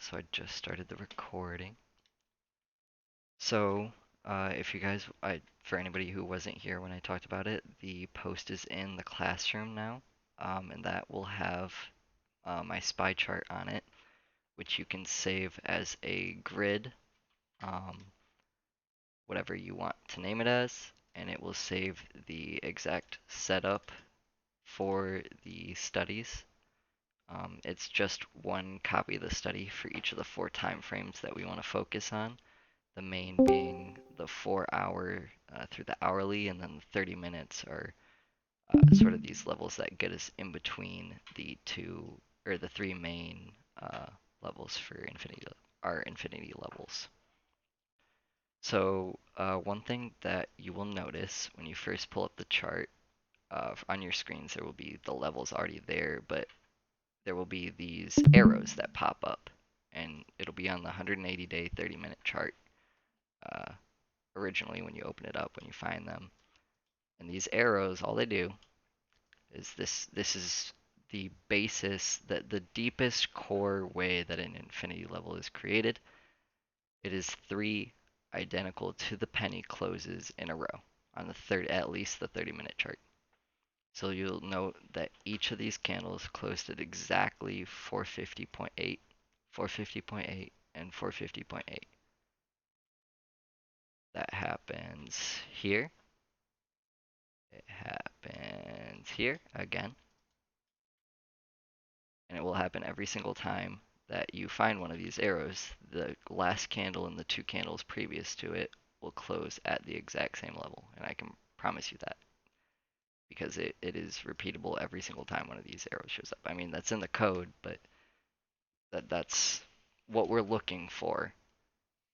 So I just started the recording. So, if you guys, for anybody who wasn't here when I talked about it, the post is in the classroom now, and that will have my spy chart on it, which you can save as a grid, um, whatever you want to name it as, and it will save the exact setup for the studies. It's just one copy of the study for each of the 4 time frames that we want to focus on. The main being the 4 hour through the hourly, and then the 30 minutes are sort of these levels that get us in between the two or the three main levels for infinity, our infinity levels. So one thing that you will notice when you first pull up the chart on your screens, there will be the levels already there, but there will be these arrows that pop up, and it'll be on the 180-day, 30-minute chart. Uh, Originally when you open it up, when you find them. And these arrows, all they do is this is the basis, that the deepest core way that an infinity level is created. It is 3 identical to the penny closes in a row on the third, at least the 30-minute chart. So you'll note that each of these candles closed at exactly 450.8, 450.8, and 450.8. That happens here. It happens here again. And it will happen every single time that you find one of these arrows. The last candle and the 2 candles previous to it will close at the exact same level. And I can promise you that because it is repeatable every single time one of these arrows shows up. I mean, that's in the code, but that's what we're looking for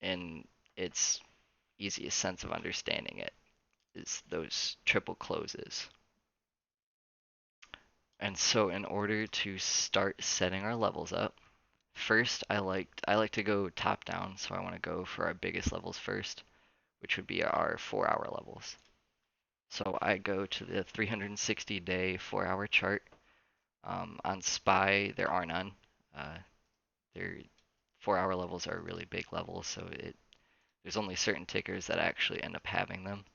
in its easiest sense of understanding it, is those triple closes. And so in order to start setting our levels up, first I like to go top down, so I want to go for our biggest levels first, which would be our 4 hour levels. So I go to the 360-day 4 hour chart. On SPY there are none. Their 4 hour levels are really big levels, so there's only certain tickers that actually end up having them.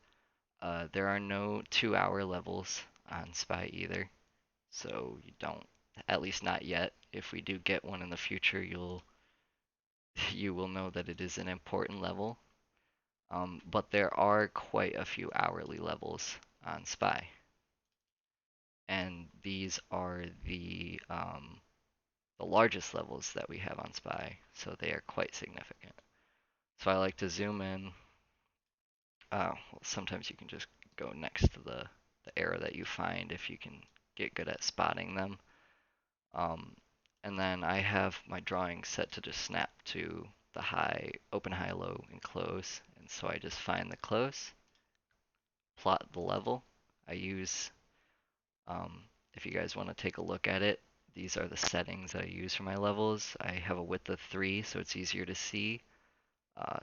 There are no 2 hour levels on SPY either, so you don't, at least not yet. If we do get one in the future, you will know that it is an important level. But there are quite a few hourly levels on SPY, and these are the largest levels that we have on SPY, so they are quite significant. So I like to zoom in. Well, sometimes you can just go next to the arrow that you find if you can get good at spotting them. Um, and then I have my drawing set to just snap to the high, open, high, low, and close. And so I just find the close, plot the level. I use, if you guys want to take a look at it, these are the settings that I use for my levels. I have a width of 3, so it's easier to see.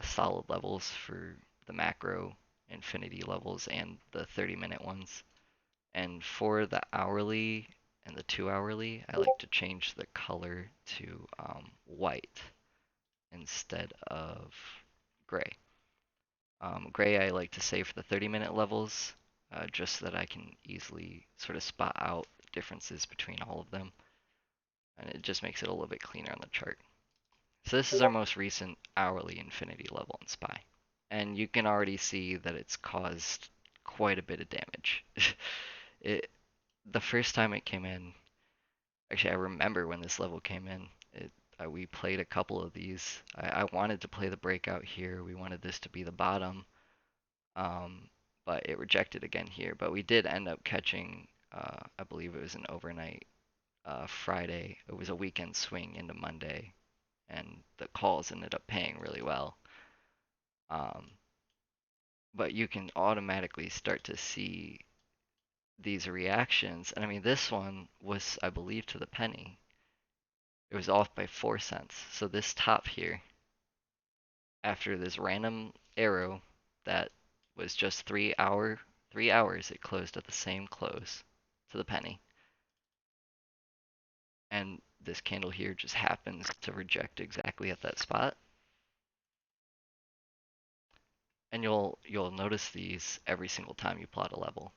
Solid levels for the macro infinity levels and the 30-minute ones. And for the hourly and the 2 hourly, I like to change the color to white instead of gray. Gray I like to save for the 30-minute levels, just so that I can easily sort of spot out differences between all of them. And it just makes it a little bit cleaner on the chart. So this is our most recent hourly infinity level in SPY. And you can already see that it's caused quite a bit of damage. it The first time it came in, actually I remember when this level came in. We played a couple of these. I wanted to play the breakout here. We wanted this to be the bottom, but it rejected again here. But we did end up catching, I believe it was an overnight Friday. It was a weekend swing into Monday, and the calls ended up paying really well. Um, but you can automatically start to see these reactions. And I mean, this one was, I believe, to the penny. It was off by 4 cents. So this top here, after this random arrow that was just 3 hours, it closed at the same close to the penny. And this candle here just happens to reject exactly at that spot. And you'll notice these every single time you plot a level,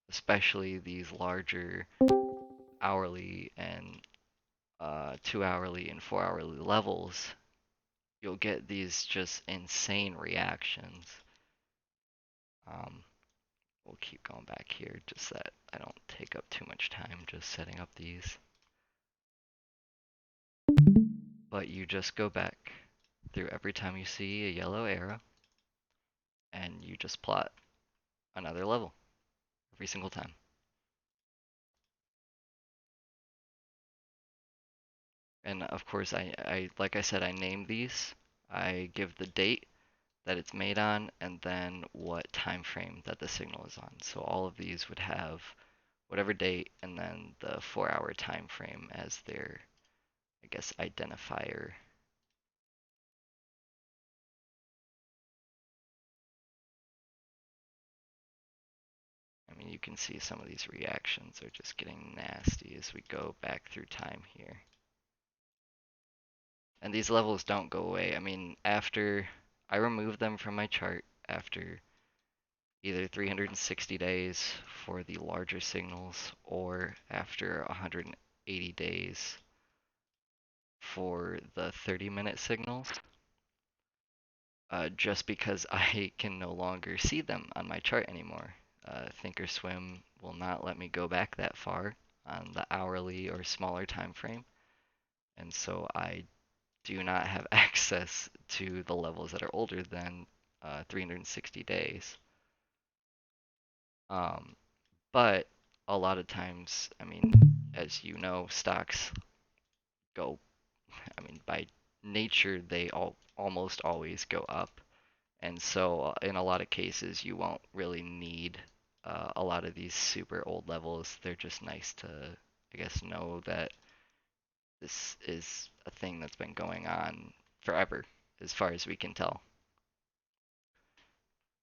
especially these larger hourly and 2 hourly and 4 hourly levels. You'll get these just insane reactions. Um, we'll keep going back here just that I don't take up too much time just setting up these. But you just go back through every time you see a yellow arrow and you just plot another level every single time. And of course, like I said, I name these. I give the date that it's made on and then what time frame that the signal is on. So all of these would have whatever date and then the 4 hour time frame as their, I guess, identifier. I mean, you can see some of these reactions are just getting nasty as we go back through time here. And these levels don't go away. I mean, after I remove them from my chart after either 360 days for the larger signals or after 180 days for the 30-minute signals, just because I can no longer see them on my chart anymore. Thinkorswim will not let me go back that far on the hourly or smaller time frame, and so I do not have access to the levels that are older than 360 days. Um, but a lot of times, I mean, as you know, stocks go, I mean, by nature, they almost always go up. And so, in a lot of cases, you won't really need a lot of these super old levels. They're just nice to, I guess, know that this is a thing that's been going on forever, as far as we can tell.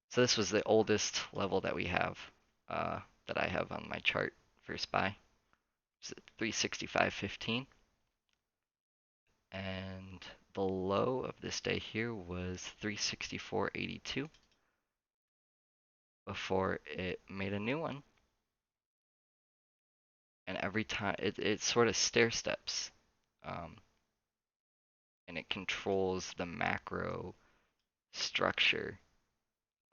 So this was the oldest level that we have, that I have on my chart for SPY. It's 365.15. And the low of this day here was 364.82 before it made a new one. And every time it sort of stair steps, um, and it controls the macro structure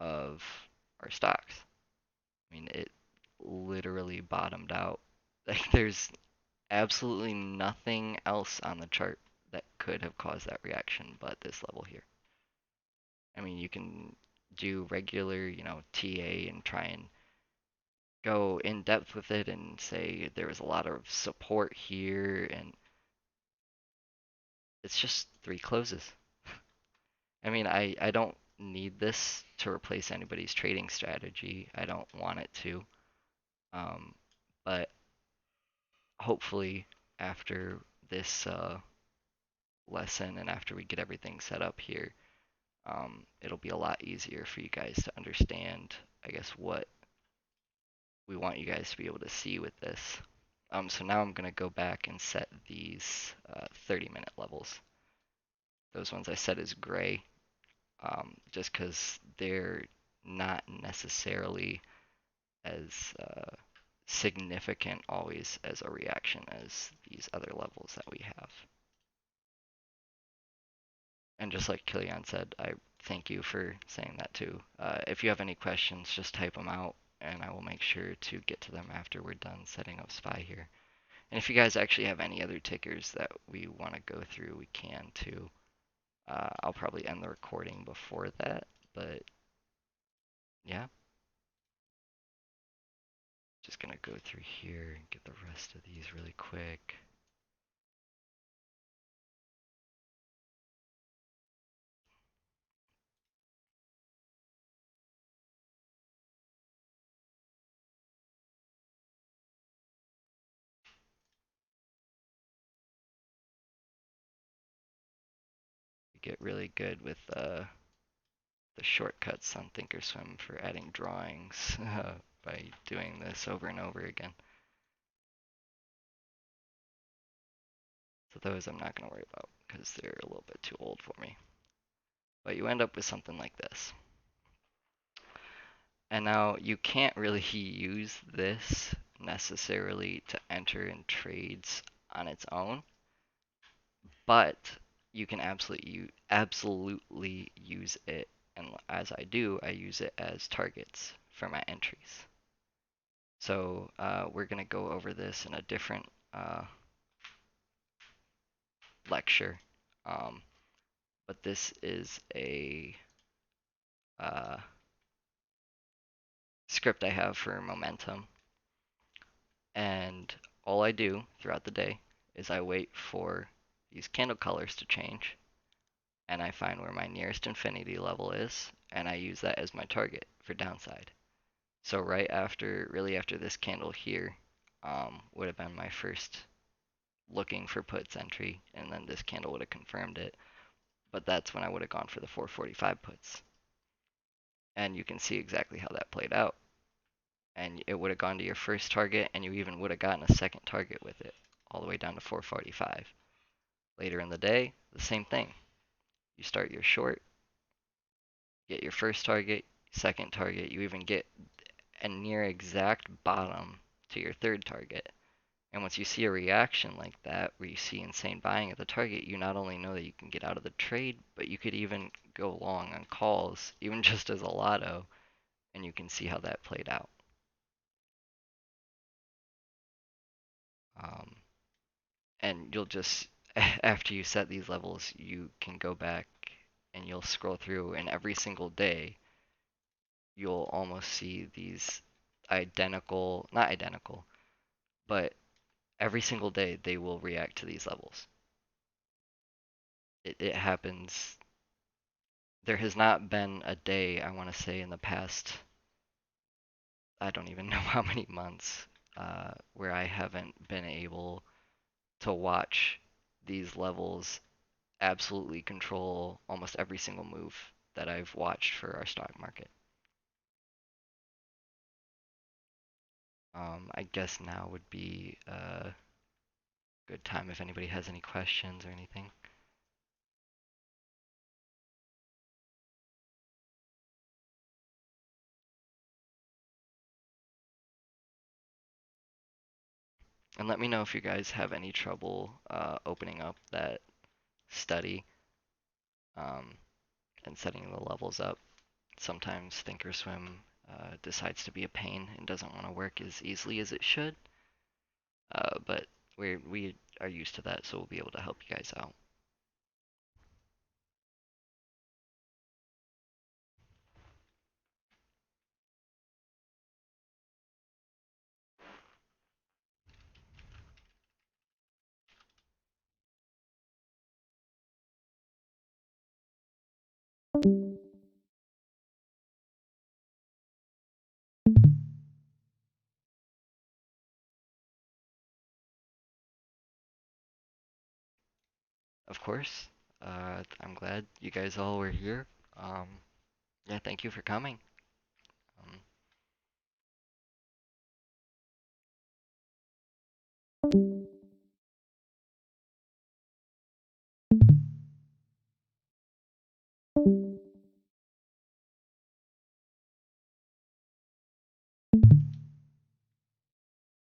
of our stocks. I mean, it literally bottomed out. Like, there's absolutely nothing else on the chart that could have caused that reaction but this level here. I mean, you can do regular, TA and try and go in depth with it and say there was a lot of support here, and it's just three closes. I mean, I don't need this to replace anybody's trading strategy. I don't want it to. Um, but hopefully, after this lesson and after we get everything set up here, it'll be a lot easier for you guys to understand, I guess, what we want you guys to be able to see with this. So now I'm going to go back and set these 30-minute levels. Those ones I set as gray, just because they're not necessarily as significant always as a reaction as these other levels that we have. And just like Kilian said, I thank you for saying that too. If you have any questions, just type them out and I will make sure to get to them after we're done setting up SPY here. And if you guys actually have any other tickers that we want to go through, we can too. I'll probably end the recording before that, but yeah. Just gonna go through here and get the rest of these really quick. Get really good with the shortcuts on Thinkorswim for adding drawings by doing this over and over again. So those I'm not going to worry about because they're a little bit too old for me. But you end up with something like this. And now you can't really use this necessarily to enter in trades on its own, but you can absolutely use it, and as I do, I use it as targets for my entries. So we're going to go over this in a different lecture, um, but this is a uh, script I have for momentum, and all I do throughout the day is I wait for these candle colors to change, and I find where my nearest infinity level is, and I use that as my target for downside. So right after, really after this candle here, would have been my first looking for puts entry, and then this candle would have confirmed it. But that's when I would have gone for the 445 puts. And you can see exactly how that played out. And it would have gone to your first target, and you even would have gotten a second target with it, all the way down to 445. Later in the day, the same thing. You start your short, get your first target, second target, you even get a near exact bottom to your third target. And once you see a reaction like that, where you see insane buying at the target, you not only know that you can get out of the trade, but you could even go long on calls, even just as a lotto, and you can see how that played out. Um, and you'll just, after you set these levels, you can go back and you'll scroll through, and every single day, you'll almost see these identical, not identical, but every single day they will react to these levels. It happens. There has not been a day, I want to say, in the past, I don't even know how many months, where I haven't been able to watch these levels absolutely control almost every single move that I've watched for our stock market. I guess now would be a good time if anybody has any questions or anything. And let me know if you guys have any trouble opening up that study um, and setting the levels up. Sometimes Thinkorswim decides to be a pain and doesn't want to work as easily as it should, but we are used to that, so we'll be able to help you guys out. Of course, I'm glad you guys all were here. Yeah, thank you for coming. Um,